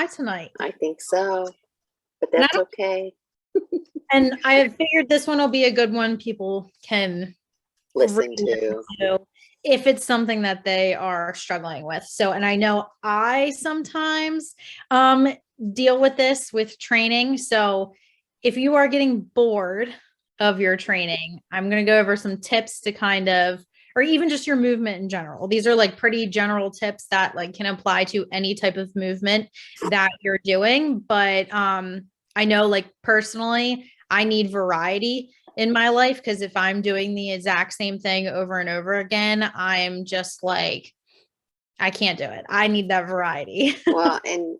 cry tonight. I think so, but And that's okay. And I have figured this one will be a good one people can Listen to. if it's something that they are struggling with. So, and I know I sometimes deal with this with training. So if you are getting bored of your training, I'm going to go over some tips to kind of, or even just your movement in general. These are like pretty general tips that like can apply to any type of movement that you're doing. But I know like personally, I need variety in my life because if I'm doing the exact same thing over and over again, I'm just like, I can't do it. I need that variety. Well, and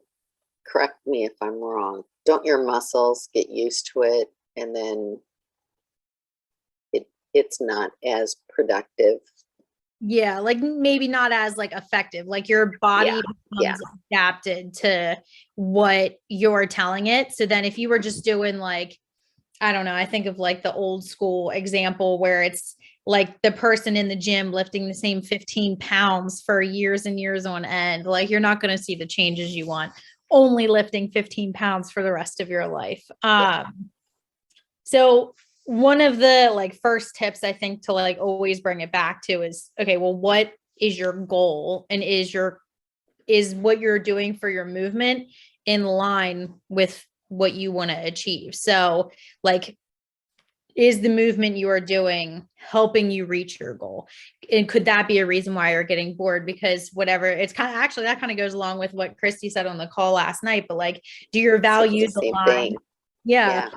correct me if I'm wrong. Don't your muscles get used to it and then it's not as productive? Yeah, like maybe not as like effective. Like your body becomes adapted to what you're telling it. So then if you were just doing like, I don't know, I think of like the old school example where it's like the person in the gym lifting the same 15 pounds for years and years on end. Like you're not going to see the changes you want only lifting 15 pounds for the rest of your life. So one of the like first tips I think to like always bring it back to is, okay, well, what is your goal and is what you're doing for your movement in line with what you want to achieve? So like, is the movement you are doing helping you reach your goal? And could that be a reason why you're getting bored? Because whatever, it's kind of actually that kind of goes along with what Christy said on the call last night, but like, do your values align? Yeah.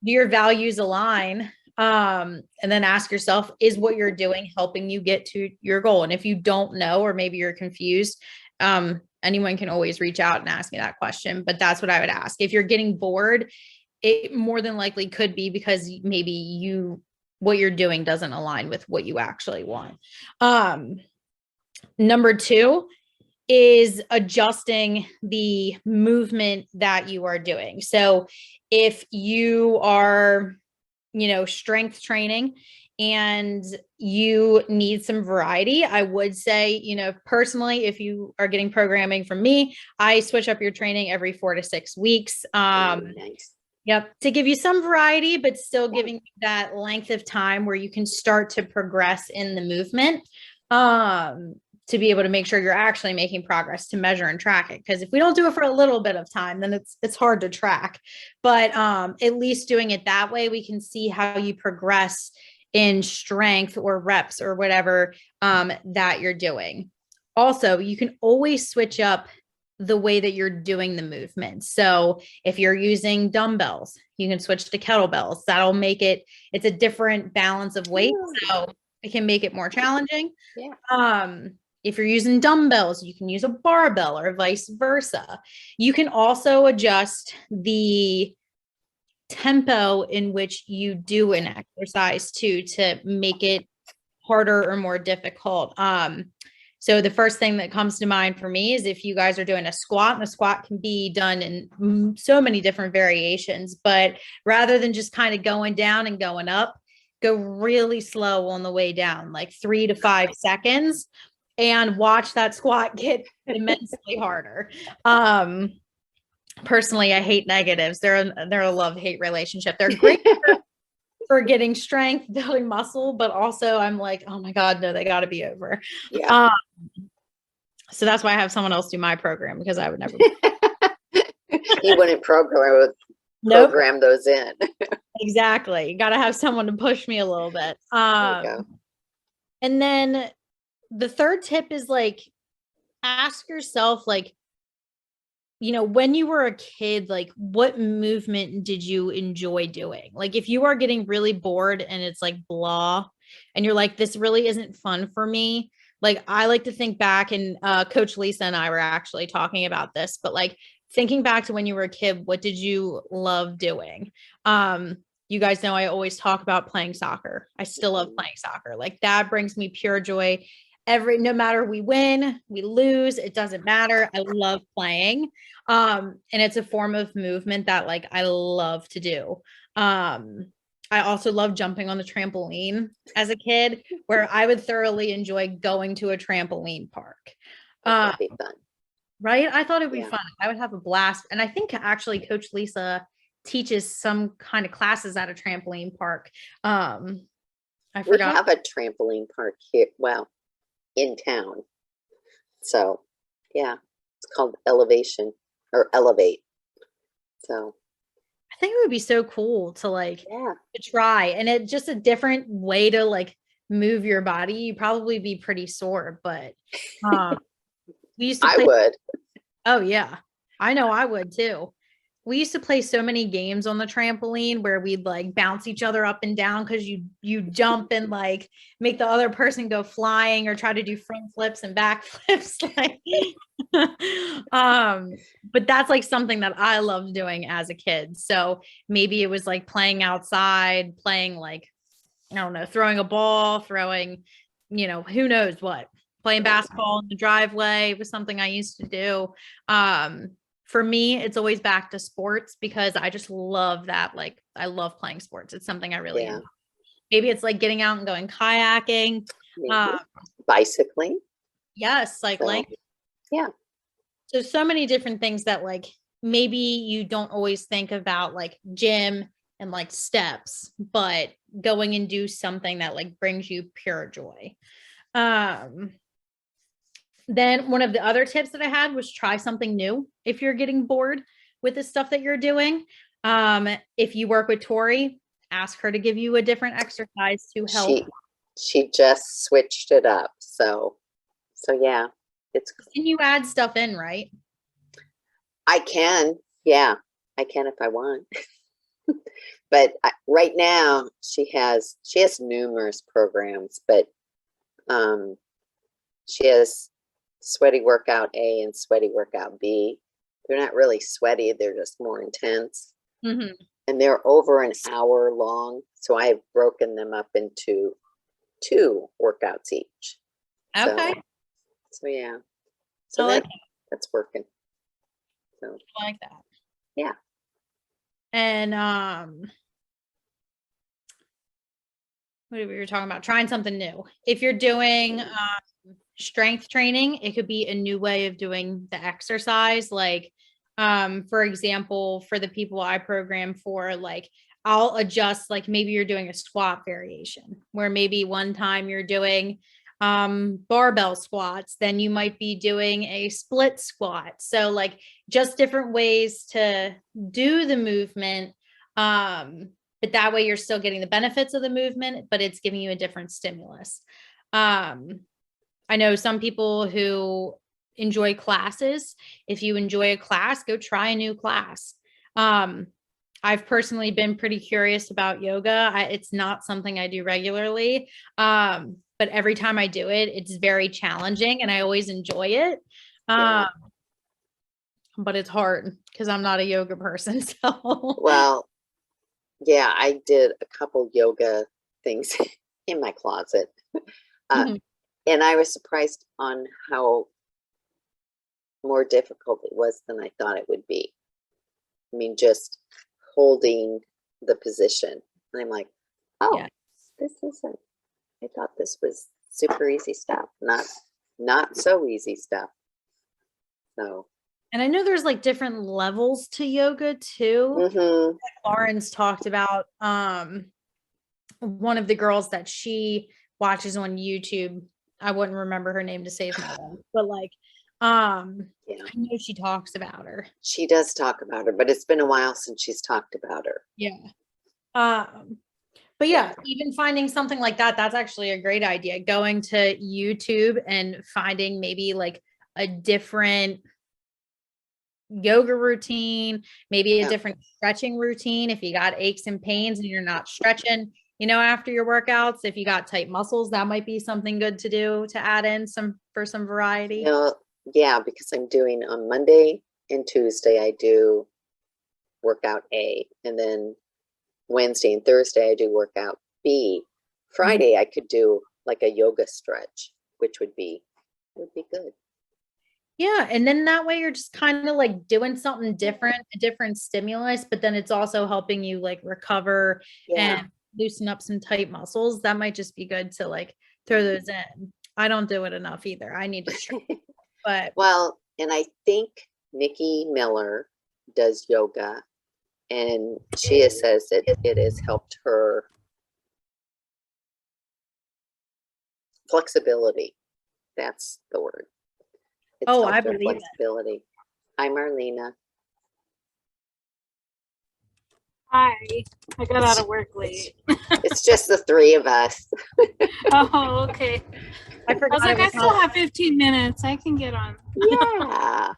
Do your values align? And then ask yourself, is what you're doing helping you get to your goal? And if you don't know, or maybe you're confused, anyone can always reach out and ask me that question. But that's what I would ask. If you're getting bored, it more than likely could be because maybe what you're doing doesn't align with what you actually want. Number 2 is adjusting the movement that you are doing. So if you are, strength training and you need some variety, I would say, personally, if you are getting programming from me, I switch up your training every 4 to 6 weeks. Nice. Yep. To give you some variety, but still giving you that length of time where you can start to progress in the movement, to be able to make sure you're actually making progress to measure and track it. Because if we don't do it for a little bit of time, then it's hard to track. But at least doing it that way, we can see how you progress in strength or reps or whatever that you're doing. Also, you can always switch up the way that you're doing the movement. So if you're using dumbbells, you can switch to kettlebells. That'll make it's a different balance of weight. So it can make it more challenging. Yeah. If you're using dumbbells, you can use a barbell or vice versa. You can also adjust the tempo in which you do an exercise too, to make it harder or more difficult. So the first thing that comes to mind for me is if you guys are doing a squat, and a squat can be done in so many different variations, but rather than just kind of going down and going up, go really slow on the way down, like 3 to 5 seconds, and watch that squat get immensely harder. Personally, I hate negatives. They're a love-hate relationship. They're great for getting strength, building muscle, but also I'm like, oh my God, no, they got to be over. Yeah. So that's why I have someone else do my program, because I would never. You wouldn't program those in. Exactly. You got to have someone to push me a little bit. And then the third tip is like, ask yourself, like, when you were a kid, like what movement did you enjoy doing? Like if you are getting really bored and it's like blah, and you're like, this really isn't fun for me. Like I like to think back, and Coach Lisa and I were actually talking about this, but like thinking back to when you were a kid, what did you love doing? You guys know I always talk about playing soccer. I still love playing soccer. Like that brings me pure joy. No matter we win, we lose, it doesn't matter. I love playing. And it's a form of movement that like I love to do. I also love jumping on the trampoline as a kid, where I would thoroughly enjoy going to a trampoline park. That'd be fun. Right? I thought it would be Yeah. fun. I would have a blast. And I think actually Coach Lisa teaches some kind of classes at a trampoline park. I We forgot. have a trampoline park here, well, in town. So, yeah, it's called Elevation or Elevate. So, I think it would be so cool to like yeah, to try, and it's just a different way to like move your body. You'd probably be pretty sore, but um we used to I play. would. Oh yeah. I know I would too. We used to play so many games on the trampoline where we'd like bounce each other up and down because you jump and like make the other person go flying or try to do front flips and back flips. Like but that's like something that I loved doing as a kid. So maybe it was like playing outside, playing like, I don't know, throwing a ball, throwing, who knows what, playing basketball in the driveway was something I used to do. For me, it's always back to sports because I just love that. Like, I love playing sports. It's something I really Yeah. enjoy. Maybe it's like getting out and going kayaking. Bicycling. Yes, cycling. So, yeah. So many different things that like maybe you don't always think about, like gym and like steps, but going and do something that like brings you pure joy. Then one of the other tips that I had was try something new if you're getting bored with the stuff that you're doing. If you work with Tori, ask her to give you a different exercise to help. She just switched it up. So yeah, Can you add stuff in, right? I can. Yeah, I can if I want. But right now she has numerous programs, but she has sweaty workout A and sweaty workout B. They're not really sweaty, they're just more intense. Mm-hmm. And they're over an hour long. So I have broken them up into 2 workouts each. Okay. So yeah. So that's working. So I like that. yeah. And what we were talking about, trying something new. If you're doing strength training, it could be a new way of doing the exercise. Like, for example, for the people I program for, like I'll adjust, like maybe you're doing a squat variation where maybe one time you're doing barbell squats, then you might be doing a split squat. So like just different ways to do the movement. But that way you're still getting the benefits of the movement, but it's giving you a different stimulus. I know some people who enjoy classes. If you enjoy a class, go try a new class. I've personally been pretty curious about yoga. It's not something I do regularly. But every time I do it, it's very challenging and I always enjoy it. But it's hard because I'm not a yoga person. So, well, yeah, I did a couple yoga things in my closet. Mhm. And I was surprised on how more difficult it was than I thought it would be. I mean, just holding the position. And I'm like, oh, Yeah. this isn't, I thought this was super easy stuff, not so easy stuff. So, And I know there's like different levels to yoga too. mm-hmm. Lauren's talked about one of the girls that she watches on YouTube. I wouldn't remember her name to save my life, but like Yeah, I know she talks about her. she does talk about her, but it's been a while since she's talked about her. Yeah. But yeah, even finding something like that, that's actually a great idea. Going to YouTube and finding maybe like a different yoga routine, maybe a different stretching routine. If you got aches and pains and you're not stretching, after your workouts, if you got tight muscles, that might be something good to do to add in some variety. Yeah, because I'm doing on Monday and Tuesday, I do workout A, and then Wednesday and Thursday, I do workout B. Friday, I could do like a yoga stretch, which would be good. Yeah. And then that way you're just kind of like doing something different, a different stimulus, but then it's also helping you like recover and loosen up some tight muscles. That might just be good to like throw those in. I don't do it enough either. I need to try. But well, And I think Nikki Miller does yoga, and she says that it has helped her flexibility. That's the word. It's Oh, I helped her believe it. flexibility. Hi, Marlena. Hi, I got out of work late. It's just the three of us. Oh, okay. I I forgot. was like, it I was still not- have 15 minutes. I can get on. Yeah.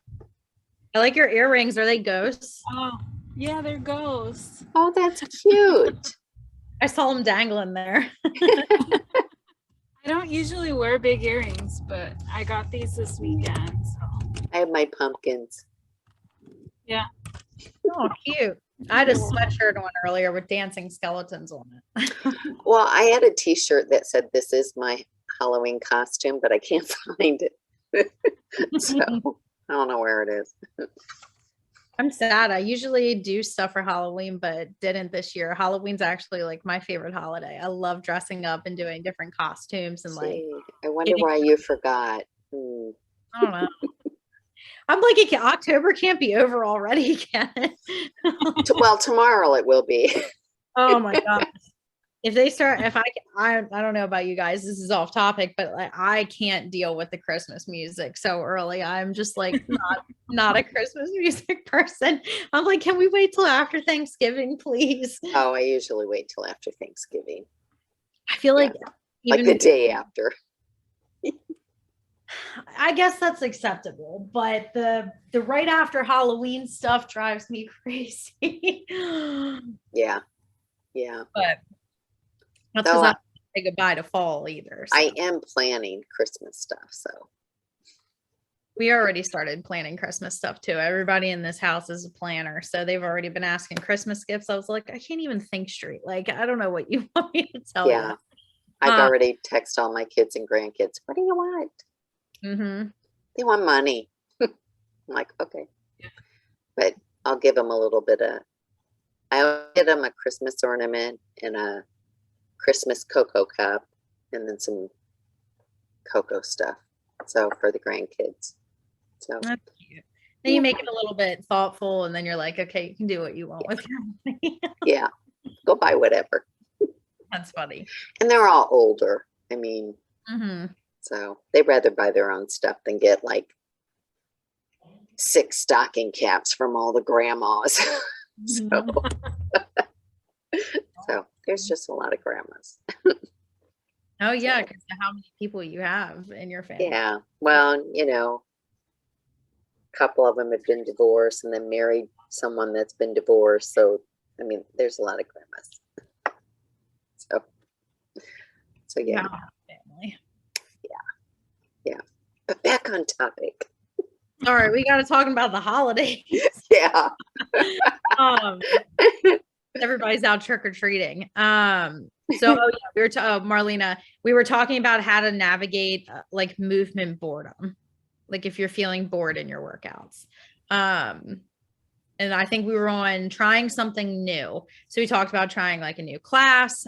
I like your earrings. Are they ghosts? Oh, yeah, there goes. Oh, that's cute. I saw them dangling there. I don't usually wear big earrings, but I got these this weekend. So I have my pumpkins. yeah. Oh, cute. I had a sweatshirt on earlier with dancing skeletons on it. Well, I had a t-shirt that said, "This is my Halloween costume," but I can't find it. So I don't know where it is. I'm sad. I usually do stuff for Halloween, but didn't this year. Halloween's actually like my favorite holiday. I love dressing up and doing different costumes and like, Gee, I wonder why you forgot. I don't know. I'm like, October can't be over already, can it? Well, tomorrow it will be. Oh my gosh. If they start, I don't know about you guys, this is off topic, but like I can't deal with the Christmas music so early. I'm just like not a Christmas music person. I'm like, can we wait till after Thanksgiving, please? Oh, I usually wait till after Thanksgiving, I feel like like the day after. I guess that's acceptable, but the right after Halloween stuff drives me crazy. Yeah, yeah. But that's So because I don't say goodbye to fall either. So. I am planning Christmas stuff. So We already started planning Christmas stuff too. Everybody in this house is a planner. So they've already been asking Christmas gifts. I was like, I can't even think straight. Like, I don't know what you want me to tell yeah, you. I've already texted all my kids and grandkids. What do you want? Mm-hmm. They want money. I'm like, okay. But I'll give them a little bit of, I'll get them a Christmas ornament and a Christmas cocoa cup and then some cocoa stuff. So for the grandkids. So That's cute. Then you make it a little bit thoughtful and then you're like, okay, you can do what you want with your money. yeah, go buy whatever. That's funny. And they're all older. I mean, Mm-hmm. so they'd rather buy their own stuff than get like 6 stocking caps from all the grandmas. So, so there's just a lot of grandmas. Oh yeah, because how many people you have in your family? Yeah. Well, you know, a couple of them have been divorced and then married someone that's been divorced. So, I mean, there's a lot of grandmas. So yeah. Wow, family. Yeah. But back on topic. All right, we got to talk about the holidays. Yeah. Everybody's out trick-or-treating. So oh yeah, we were Marlena, we were talking about how to navigate like movement boredom, like if you're feeling bored in your workouts. And I think we were on trying something new. So we talked about trying like a new class,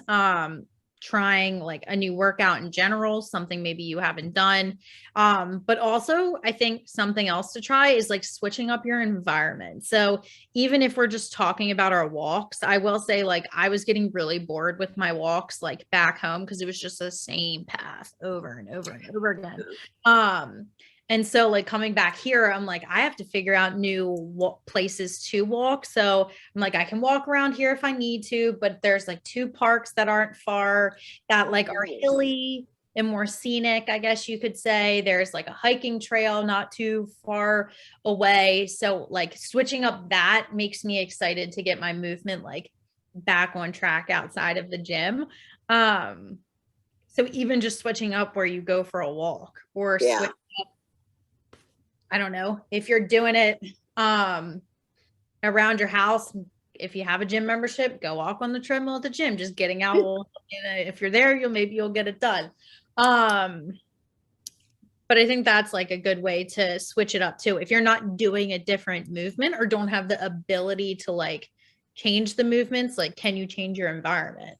trying like a new workout in general, something maybe you haven't done. But also I think something else to try is like switching up your environment. So even if we're just talking about our walks, I will say like I was getting really bored with my walks like back home because it was just the same path over and over and over again. And so like coming back here, I'm like, I have to figure out new places to walk. So I'm like, I can walk around here if I need to, but there's like 2 parks that aren't far that like are hilly and more scenic, I guess you could say. There's like a hiking trail not too far away. So like switching up that makes me excited to get my movement like back on track outside of the gym. So even just switching up where you go for a walk or switch up, I don't know, if you're doing it around your house, if you have a gym membership, go walk on the treadmill at the gym, just getting out. If you're there, you'll get it done. But I think that's like a good way to switch it up too. If you're not doing a different movement or don't have the ability to like change the movements, like can you change your environment?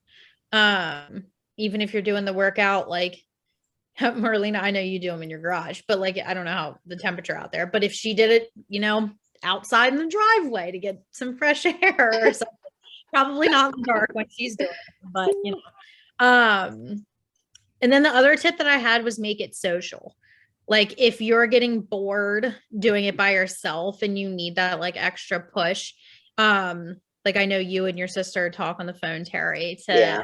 Even if you're doing the workout like Marlena, I know you do them in your garage, but like, I don't know how the temperature out there, but if she did it, outside in the driveway to get some fresh air or something, probably not in the dark when she's doing it, but and then the other tip that I had was make it social. Like if you're getting bored doing it by yourself and you need that like extra push, like I know you and your sister talk on the phone, Terry, to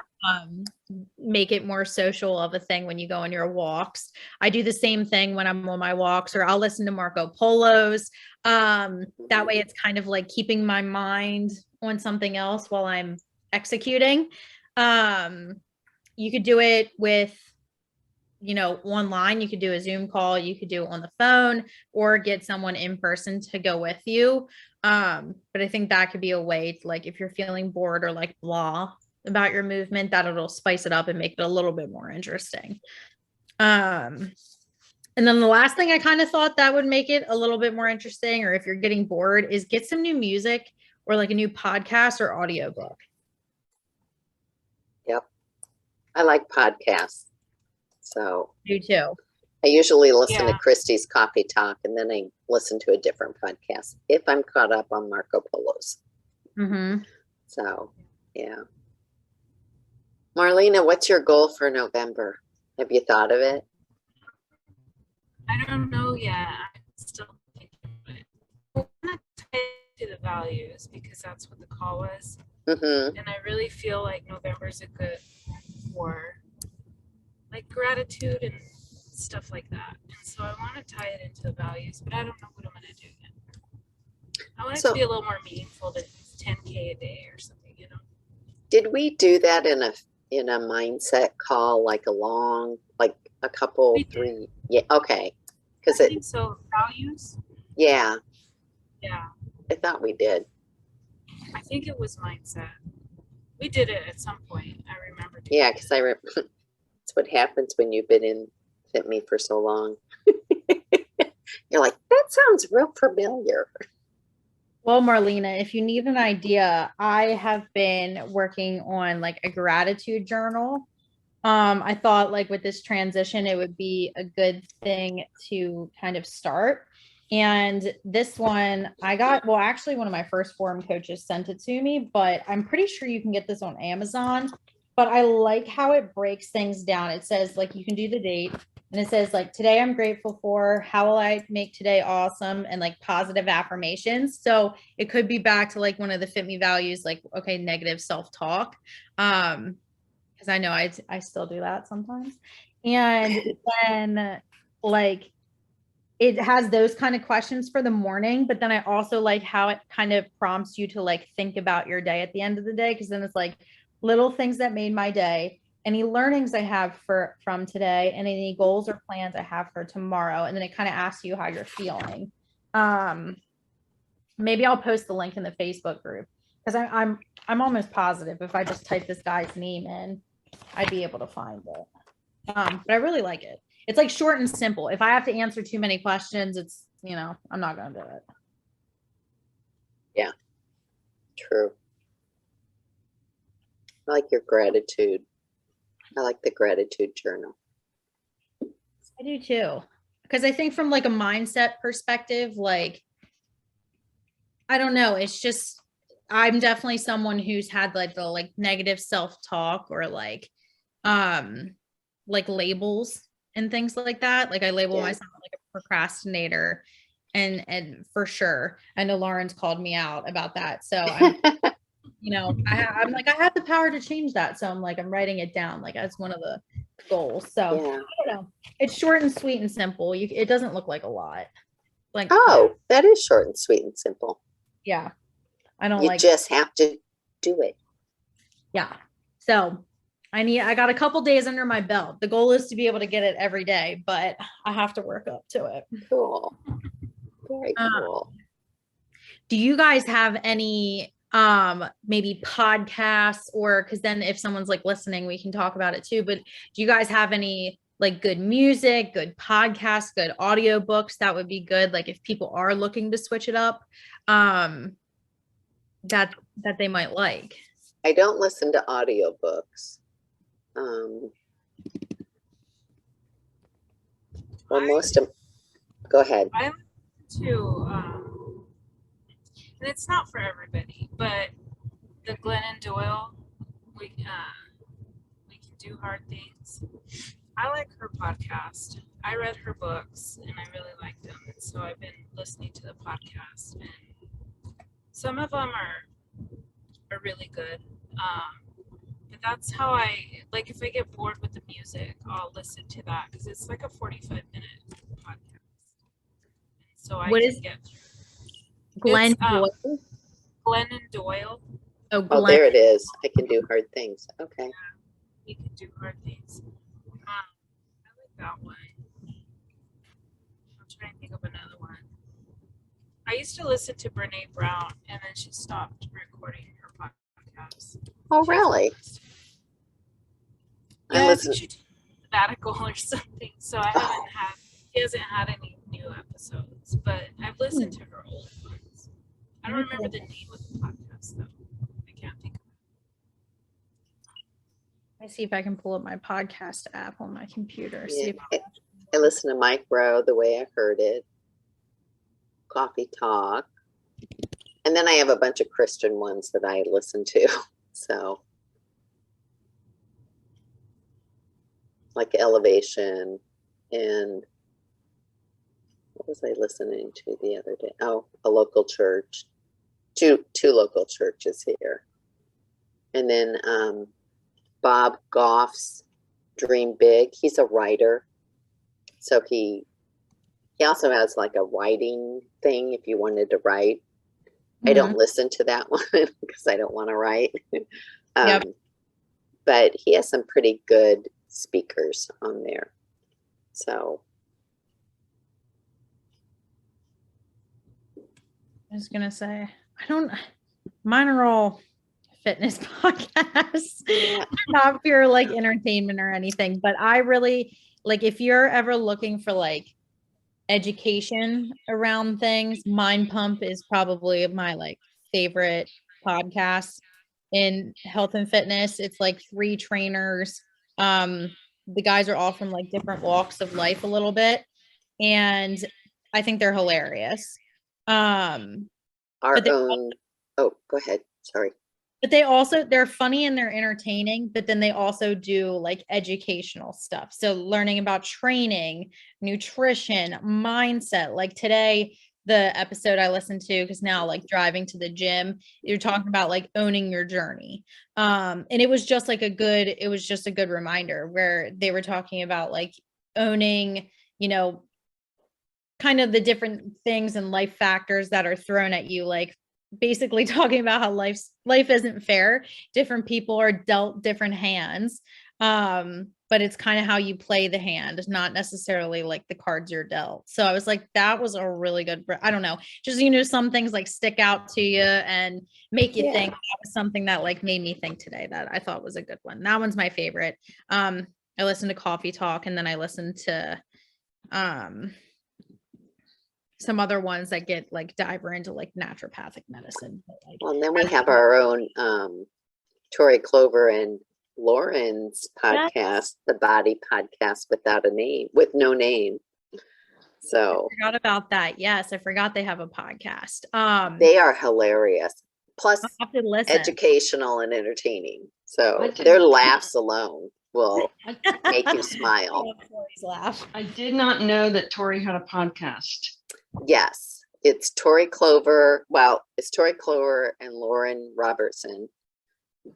make it more social of a thing when you go on your walks. I do the same thing when I'm on my walks, or I'll listen to Marco Polo's. That way it's kind of like keeping my mind on something else while I'm executing. You could do it with, online. You could do a Zoom call, you could do it on the phone, or get someone in person to go with you. But I think that could be a way to, like, if you're feeling bored or like blah about your movement, that it'll spice it up and make it a little bit more interesting. And then the last thing I kind of thought that would make it a little bit more interesting, or if you're getting bored, is get some new music or like a new podcast or audiobook. Yep. I like podcasts. So You too. I usually listen to Christy's Coffee Talk, and then I listen to a different podcast if I'm caught up on Marco Polo's. Mm-hmm. So, yeah. Marlena, what's your goal for November? Have you thought of it? I don't know yet. I'm still thinking about it. I'm not tied to the values because that's what the call was. Mm-hmm. And I really feel like November is a good for like gratitude and stuff like that. And so I want to tie it into the values, but I don't know what I'm going to do yet. I want it to be a little more meaningful than 10K a day or something, Did we do that in a mindset call, like a couple, three? Yeah, okay. I think so. Values? Yeah. Yeah. I thought we did. I think it was mindset. We did it at some point. I remember. Yeah, because it's what happens when you've been in Fitme for so long. You're like, that sounds real familiar. Well, Marlena, if you need an idea, I have been working on like a gratitude journal. I thought like with this transition, it would be a good thing to kind of start. And this one I got, well, actually one of my first forum coaches sent it to me, but I'm pretty sure you can get this on Amazon. But I like how it breaks things down. It says like you can do the date, and it says like, today I'm grateful for, how will I make today awesome, and like positive affirmations. So it could be back to like one of the Fit Me values, like, okay, negative self-talk. Because I know I still do that sometimes. And then like it has those kind of questions for the morning, but then I also like how it kind of prompts you to like think about your day at the end of the day, because then it's like little things that made my day, any learnings I have from today, and any goals or plans I have for tomorrow. And then it kind of asks you how you're feeling. Maybe I'll post the link in the Facebook group, because I'm almost positive if I just type this guy's name in, I'd be able to find it. But I really like it. It's like short and simple. If I have to answer too many questions, it's, I'm not going to do it. Yeah, true. I like your gratitude. I like the gratitude journal. I do too. Because I think from like a mindset perspective, like, I don't know. It's just, I'm definitely someone who's had like the like negative self-talk, or like labels and things like that. Like I label myself like a procrastinator, and for sure, I know Lauren's called me out about that. So I'm, I'm like, I have the power to change that. So I'm like, I'm writing it down like as one of the goals. So I don't know. It's short and sweet and simple. It doesn't look like a lot. Like, that is short and sweet and simple. Yeah. I don't you just have to do it. Yeah. So I got a couple days under my belt. The goal is to be able to get it every day, but I have to work up to it. Cool. Very cool. Do you guys have any maybe podcasts, or because then if someone's like listening, we can talk about it too, but do you guys have any like good music, good podcasts, good audiobooks that would be good, like if people are looking to switch it up, that they might like? I don't listen to audiobooks. Well, go ahead. I listen to, and it's not for everybody, but the Glennon Doyle, we can do hard things. I like her podcast. I read her books and I really like them, and so I've been listening to the podcast. And some of them are really good. But that's how I like. If I get bored with the music, I'll listen to that because it's like a 45-minute podcast. And so I can get Glenn Doyle? Glennon Doyle. Oh, there it is. I can do hard things. Okay. Yeah, you can do hard things. I like that one. I'm trying to think of another one. I used to listen to Brene Brown, and then she stopped recording her podcast. Oh, really? Yeah, I think she took a sabbatical or something. So she hasn't had any new episodes, but I've listened to her old ones. I don't remember the name of the podcast though. I can't think of it. Let me see if I can pull up my podcast app on my computer. Yeah. See if I listen to Mike Rowe, The Way I Heard It, Coffee Talk, and then I have a bunch of Christian ones that I listen to. So, like Elevation, and what was I listening to the other day? Oh, a local church, two local churches here, and then Bob Goff's Dream Big. He's a writer, so he also has like a writing thing if you wanted to write. I don't listen to that one because I don't want to write. But he has some pretty good speakers on there. So I was gonna say, mine are all fitness podcasts, not pure like entertainment or anything, but I really like, if you're ever looking for like education around things, Mind Pump is probably my like favorite podcast in health and fitness. It's like 3 trainers. The guys are all from like different walks of life a little bit, and I think they're hilarious. go ahead. Sorry. But they're funny and they're entertaining, but then they also do like educational stuff. So learning about training, nutrition, mindset. Like today, the episode I listened to, because now like driving to the gym, you're talking about like owning your journey. And it was just a good reminder where they were talking about like owning, kind of the different things and life factors that are thrown at you, like basically talking about how life isn't fair. Different people are dealt different hands. But it's kind of how you play the hand, not necessarily like the cards you're dealt. So I was like, that was a really good, I don't know, just, some things like stick out to you and make you think. That was something that like made me think today that I thought was a good one. That one's my favorite. I listened to Coffee Talk, and then I listened to, some other ones that get like diver into like naturopathic medicine. Well, and then we have our own Tori Clover and Lauren's podcast, The Body Podcast with no name. So I forgot about that. Yes, I forgot they have a podcast. They are hilarious. Plus educational and entertaining. So their laughs alone will make you smile. I did not know that Tori had a podcast. Yes, it's Tori Clover. Well, it's Tori Clover and Lauren Robertson,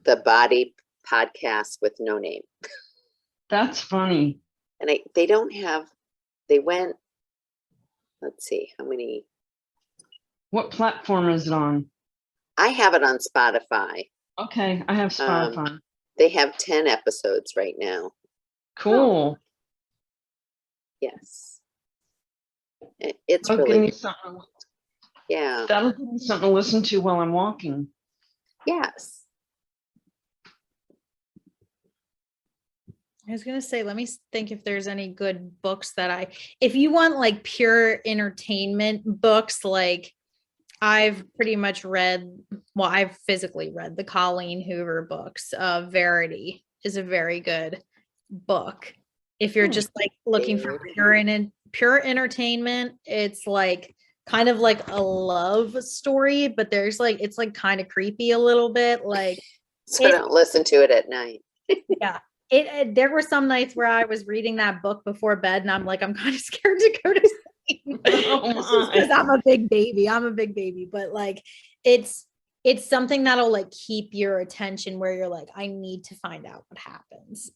The Body Podcast with no name. That's funny. And let's see, how many? What platform is it on? I have it on Spotify. Okay, I have Spotify. They have 10 episodes right now. Cool. Yes. It's really give me something. Yeah. That'll give me something to listen to while I'm walking. Yes. I was going to say, let me think if there's any good books if you want like pure entertainment books, like I've pretty much I've physically read the Colleen Hoover books. Verity is a very good book. If you're just like looking for pure pure entertainment. It's like kind of like a love story, but there's like, it's like kind of creepy a little bit. Like, So don't listen to it at night. yeah. There were some nights where I was reading that book before bed and I'm like, I'm kind of scared to go to sleep. Because I'm a big baby, but like it's something that'll like keep your attention where you're like, I need to find out what happens.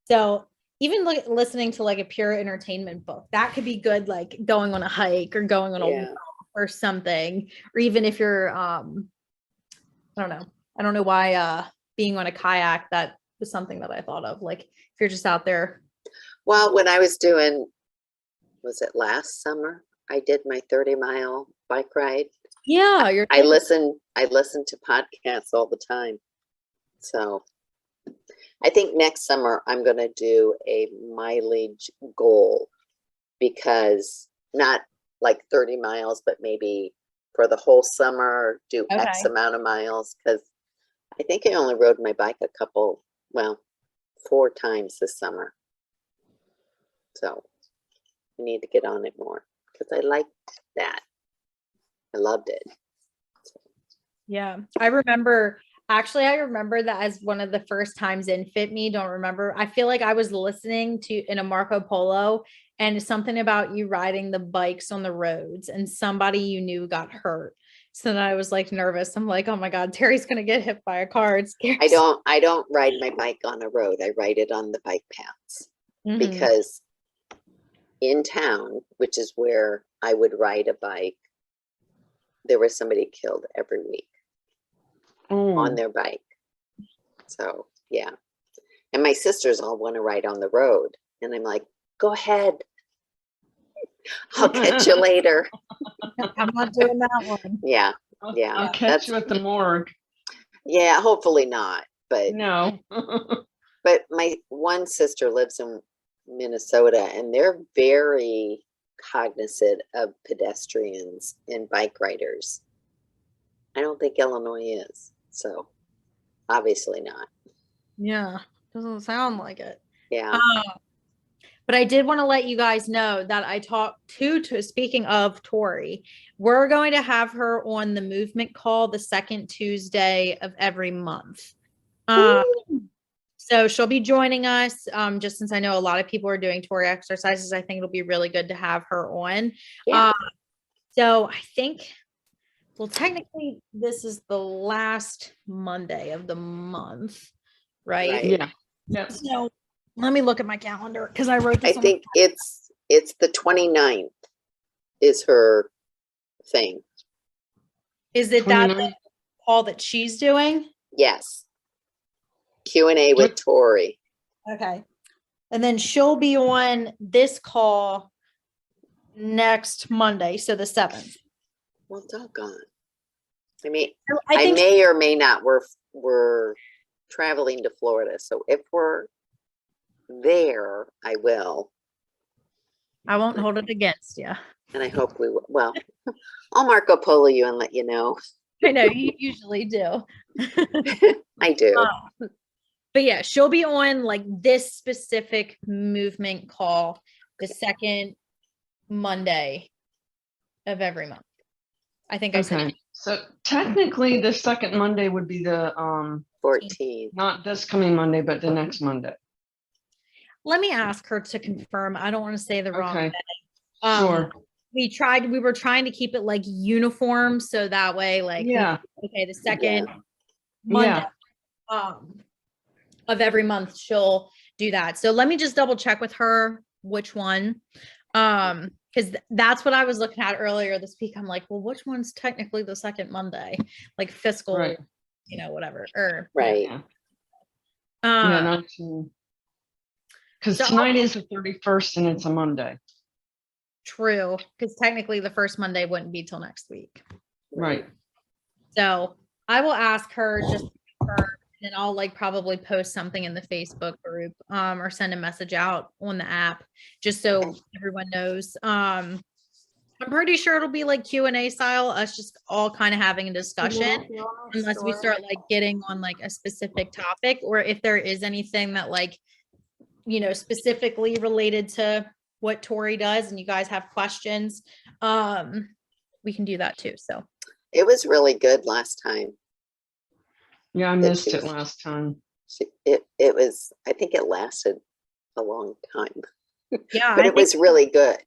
So even listening to like a pure entertainment book, that could be good, like going on a hike or going on a walk or something, or even if you're I don't know why being on a kayak, that was something that I thought of, like if you're just out there. Well, when I was doing, was it last summer? I did my 30-mile bike ride. Yeah, I listen to podcasts all the time. So I think next summer I'm going to do a mileage goal, because not like 30 miles, but maybe for the whole summer do X amount of miles, because I think I only rode my bike 4 times this summer. So I need to get on it more because I liked that. I loved it. Yeah, I remember that as one of the first times in Fitme. Don't remember. I feel like I was listening to in a Marco Polo, and something about you riding the bikes on the roads and somebody you knew got hurt. So then I was like nervous. I'm like, oh my God, Terry's gonna get hit by a car. It's scary. I don't ride my bike on a road. I ride it on the bike paths, because in town, which is where I would ride a bike, there was somebody killed every week on their bike. So yeah. And my sisters all want to ride on the road. And I'm like, go ahead. I'll catch you later. I'm not doing that one. Yeah. I'll catch you at the morgue. Yeah, hopefully not. But no. But my one sister lives in Minnesota, and they're very cognizant of pedestrians and bike riders. I don't think Illinois is, so obviously not. Yeah, doesn't sound like it. Yeah. But I did want to let you guys know that I talked to speaking of Tori, we're going to have her on the movement call the second Tuesday of every month. So she'll be joining us. Just since I know a lot of people are doing Tori exercises, I think it'll be really good to have her on. Yeah. So I think, well, technically this is the last Monday of the month, right? Yeah. Yep. So let me look at my calendar because I wrote this. I think it's the 29th is her thing. Is it 29th? That call that she's doing? Yes. Q&A with Tori. Okay. And then she'll be on this call next Monday, so the 7th. Well, doggone. I mean, I think may or may not. We're traveling to Florida, so if we're there, I will. I won't hold it against you. And I hope we will. Well, I'll Marco Polo you and let you know. I know you usually do. I do. But yeah, she'll be on like this specific movement call the second Monday of every month. I think I said it. So technically the second Monday would be the 14th. Not this coming Monday, but the next Monday. Let me ask her to confirm. I don't want to say the wrong day. Sure. We were trying to keep it like uniform so that way, like, okay, the second Monday of every month she'll do that. So let me just double check with her which one. Because that's what I was looking at earlier this week. I'm like, well, which one's technically the second Monday? Like fiscal, whatever. Or right. Because tonight is the 31st and it's a Monday. True. Because technically the first Monday wouldn't be till next week. Right. So I will ask her just to confirm, and I'll like probably post something in the Facebook group or send a message out on the app just so everyone knows. I'm pretty sure it'll be like Q&A style, us just all kind of having a discussion, unless we start like getting on like a specific topic, or if there is anything that like, specifically related to what Tori does and you guys have questions, we can do that too. So It was really good last time. Yeah, I That missed she it was- last time. It was, I think it lasted a long time, yeah, but I it was think really good.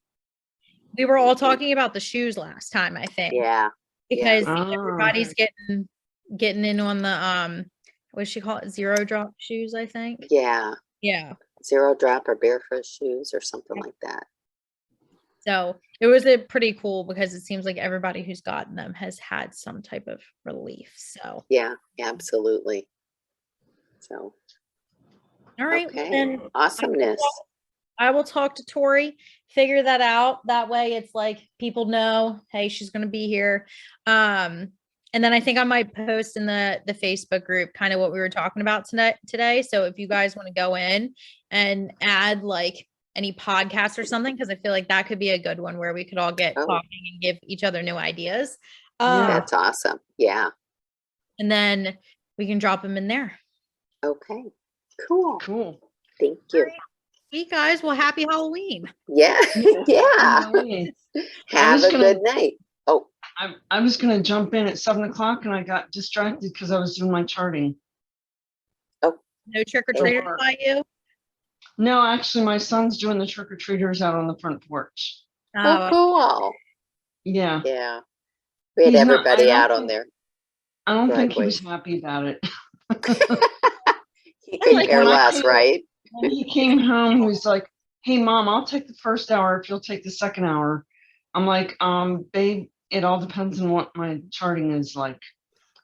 we were all talking about the shoes last time, I think. Yeah. Because Ah. everybody's getting in on the what does she call it? Zero drop shoes, I think. Yeah. Yeah. Zero drop or barefoot shoes or something like that. So it was a pretty cool because it seems like everybody who's gotten them has had some type of relief. So Yeah, absolutely. So, all right, okay. then Awesomeness. I will talk to Tori, figure that out. That way it's like people know, hey, she's gonna be here. And then I think I might post in the Facebook group kind of what we were talking about today. So if you guys want to go in and add like any podcasts or something, because I feel like that could be a good one where we could all get Oh. talking and give each other new ideas. Yeah. That's awesome. Yeah. And then we can drop them in there. Okay. Cool. Cool. Thank you. All right. Sweet guys. Well, happy Halloween. Yeah. Yeah. Halloween. Have was a gonna- good night. Oh, I was gonna jump in at 7 o'clock and I got distracted because I was doing my charting. No trick or treaters Or- by you. No, actually, my son's doing the trick or treaters out on the front porch. oh, cool. Yeah, Yeah. We had He's not- I everybody don't out on think- there. I don't think he Driveway. was happy about it. He couldn't like care when I less, came- right? When he came home, he was like, "Hey, Mom, I'll take the first hour if you'll take the second hour." I'm like, babe, it all depends on what my charting is like,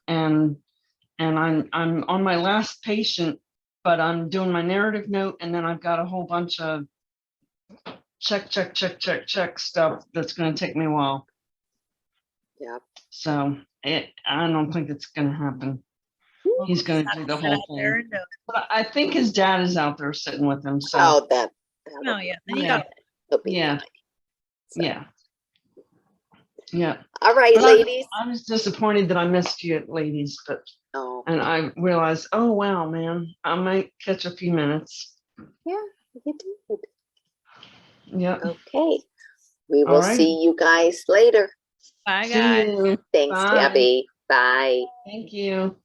and I'm on my last patient, but I'm doing my narrative note, and then I've got a whole bunch of check stuff that's going to take me a while. Yeah. So I don't think it's going to happen. He's going to do the whole thing. But I think his dad is out there sitting with him. So Oh, that'll Oh yeah. Then you Yeah. got it'll be Yeah. fine. So, yeah. All right, But ladies. I was disappointed that I missed you, ladies, Oh, and I realized, oh wow, man, I might catch a few minutes. yeah, you did. Yeah. Okay. We will Alrighty. see you guys later. Bye See guys. you. Thanks, Bye. Debbie. Bye. Thank you.